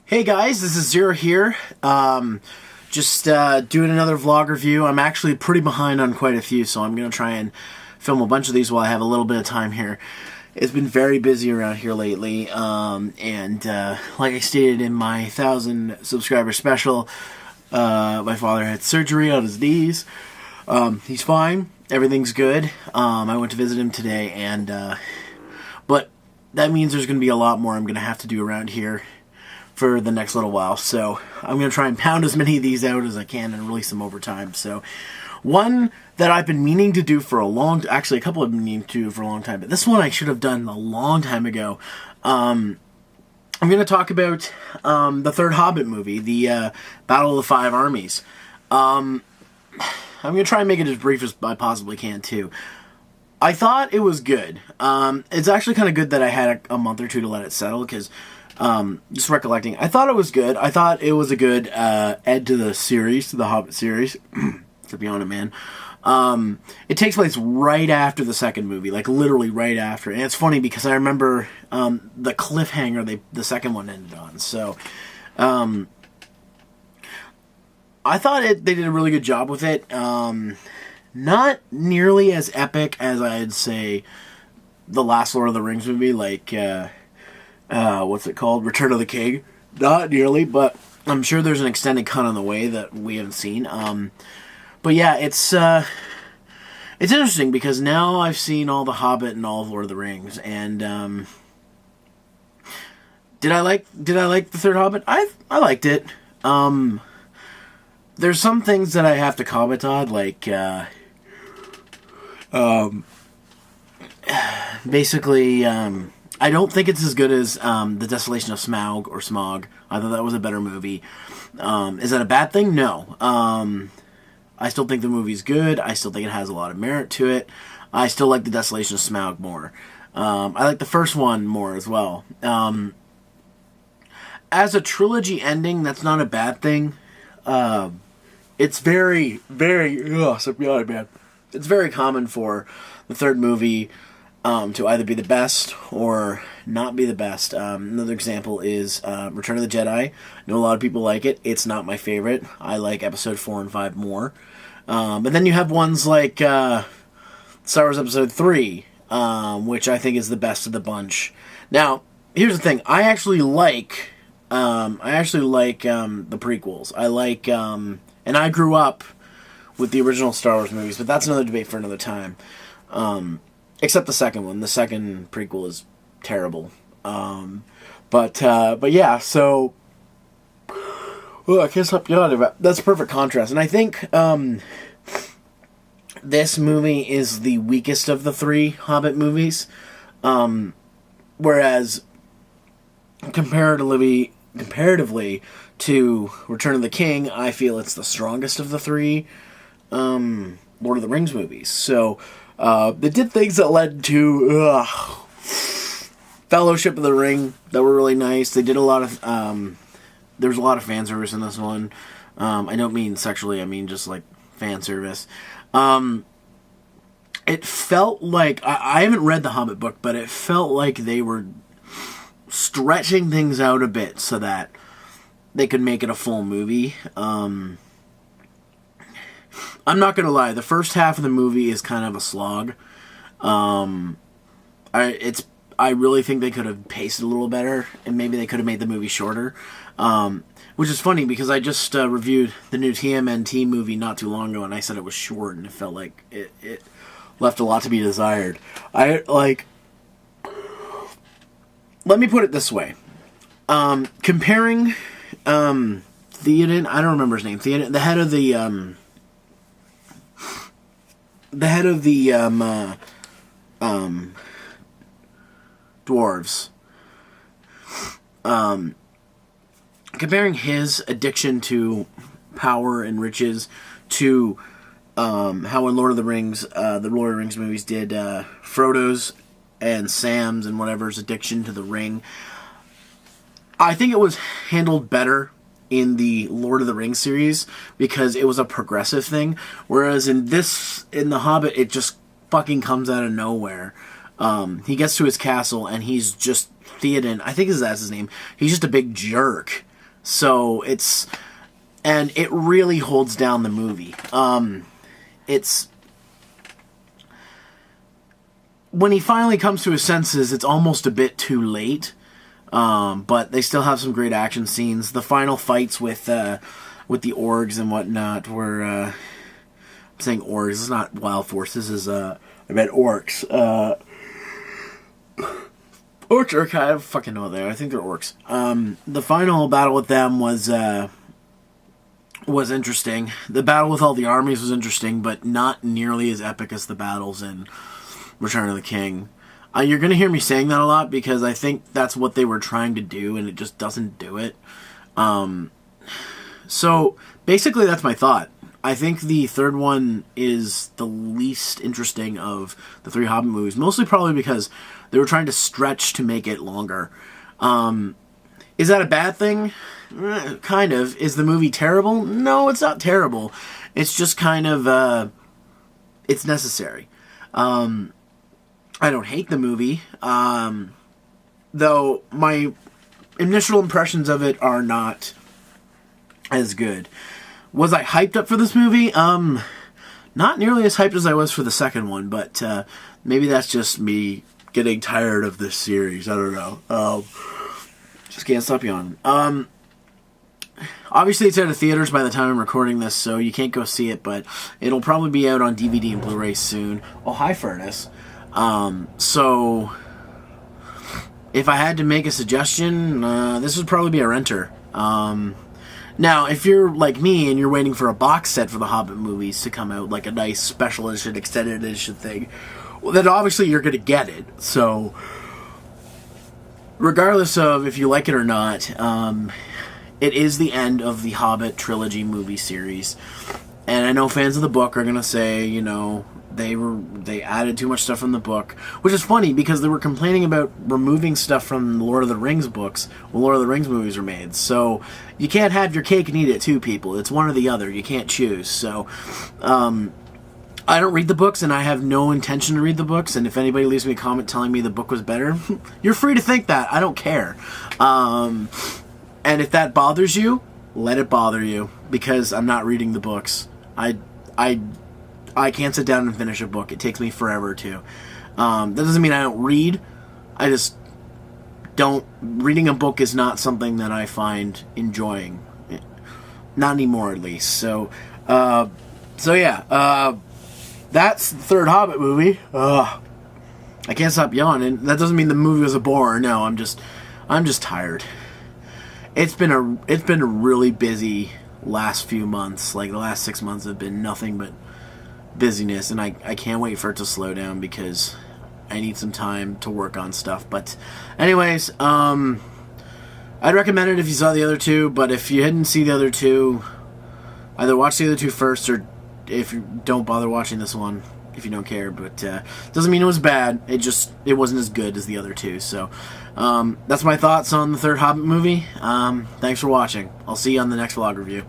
Hey guys, this is Zero here. Just doing another vlog review. I'm actually pretty behind on quite a few, so I'm going to try and film a bunch of these while I have a little bit of time here. It's been very busy around here lately, and like I stated in my 1,000 subscriber special, my father had surgery on his knees. He's fine. Everything's good. I went to visit him today, and but that means there's going to be a lot more I'm going to have to do around here for the next little while. So I'm going to try and pound as many of these out as I can and release them over time. So one that I've been meaning to do for actually a couple I've been meaning to do for a long time, but this one I should have done a long time ago. I'm going to talk about the third Hobbit movie, the Battle of the Five Armies. I'm going to try and make it as brief as I possibly can too. I thought it was good. It's actually kind of good that I had a month or two to let it settle, because just recollecting, I thought it was good. I thought it was a good add to the series, to the Hobbit series, to be honest, man. It takes place right after the second movie, like literally right after. And it's funny because I remember the cliffhanger the second one ended on. So I thought they did a really good job with it. Not nearly as epic as I'd say the last Lord of the Rings movie, like what's it called? Return of the King. Not nearly, but I'm sure there's an extended cut on the way that we haven't seen. But yeah, it's interesting because now I've seen all the Hobbit and all of Lord of the Rings, and did I like the third Hobbit? I liked it. There's some things that I have to comment on, like basically, I don't think it's as good as The Desolation of Smaug or Smog. I thought that was a better movie. Is that a bad thing? No. I still think the movie's good. I still think it has a lot of merit to it. I still like The Desolation of Smaug more. I like the first one more as well. As a trilogy ending, that's not a bad thing. It's very, very... man. It's very common for the third movie to either be the best or not be the best. Another example is Return of the Jedi. I know a lot of people like it. It's not my favorite. I like Episode 4 and 5 more. But then you have ones like Star Wars Episode 3, which I think is the best of the bunch. Now, here's the thing. I actually like the prequels. I like, and I grew up with the original Star Wars movies, but that's another debate for another time. Except the second one. The second prequel is terrible. But yeah, so I can't stop yawning. That's a perfect contrast. And I think this movie is the weakest of the three Hobbit movies. Whereas comparatively to Return of the King, I feel it's the strongest of the three Lord of the Rings movies. So they did things that led to Fellowship of the Ring that were really nice. They did a lot of there was a lot of fan service in this one. I don't mean sexually, I mean just like fan service. It felt like I haven't read the Hobbit book, but it felt like they were stretching things out a bit so that they could make it a full movie. I'm not gonna lie, the first half of the movie is kind of a slog. I really think they could have paced it a little better, and maybe they could have made the movie shorter. Which is funny because I just reviewed the new TMNT movie not too long ago, and I said it was short, and it felt like it left a lot to be desired. Let me put it this way. Comparing Theoden, I don't remember his name, Theoden, the head of the dwarves. Comparing his addiction to power and riches to how in Lord of the Rings, the Lord of the Rings movies did Frodo's and Sam's and whatever's addiction to the ring. I think it was handled better in the Lord of the Rings series because it was a progressive thing, whereas in The Hobbit, it just fucking comes out of nowhere. He gets to his castle and he's just Theoden, I think that's his name. He's just a big jerk. So and it really holds down the movie. It's when he finally comes to his senses, it's almost a bit too late. But they still have some great action scenes. The final fights with the orgs and whatnot were, I'm saying orgs, it's not wild forces, this is, I meant orcs. Orcs are kind of, fucking know they are. I think they're orcs. The final battle with them was interesting. The battle with all the armies was interesting, but not nearly as epic as the battles in Return of the King. You're going to hear me saying that a lot because I think that's what they were trying to do, and it just doesn't do it. So, basically, that's my thought. I think the third one is the least interesting of the three Hobbit movies, mostly probably because they were trying to stretch to make it longer. Is that a bad thing? Kind of. Is the movie terrible? No, it's not terrible. It's just kind of, it's necessary. I don't hate the movie, though my initial impressions of it are not as good. Was I hyped up for this movie? Not nearly as hyped as I was for the second one, but maybe that's just me getting tired of this series. I don't know. Just can't stop yawning. Obviously, it's out of theaters by the time I'm recording this, so you can't go see it, but it'll probably be out on DVD and Blu-ray soon. Oh, hi, Furnace. So, if I had to make a suggestion, this would probably be a renter. Now, if you're like me and you're waiting for a box set for the Hobbit movies to come out, like a nice special edition, extended edition thing, well, then obviously you're going to get it. So, regardless of if you like it or not, it is the end of the Hobbit trilogy movie series. And I know fans of the book are going to say, you know, they added too much stuff from the book, which is funny because they were complaining about removing stuff from the Lord of the Rings books when Lord of the Rings movies were made. So you can't have your cake and eat it too, people. It's one or the other. You can't choose. So I don't read the books, and I have no intention to read the books. And if anybody leaves me a comment telling me the book was better, you're free to think that. I don't care. And if that bothers you, let it bother you, because I'm not reading the books. I can't sit down and finish a book. It takes me forever to. That doesn't mean I don't read. I just don't. Reading a book is not something that I find enjoying. Not anymore, at least. So yeah. That's the third Hobbit movie. I can't stop yawning. That doesn't mean the movie was a bore. No, I'm just tired. It's been a really busy last few months. Like the last 6 months have been nothing but busyness, and I can't wait for it to slow down because I need some time to work on stuff. But anyways, I'd recommend it if you saw the other two, but if you didn't see the other two, either watch the other two first, or if you don't bother watching this one if you don't care. But doesn't mean it was bad. It wasn't as good as the other two. So that's my thoughts on the third Hobbit movie. Thanks for watching. I'll see you on the next vlog review.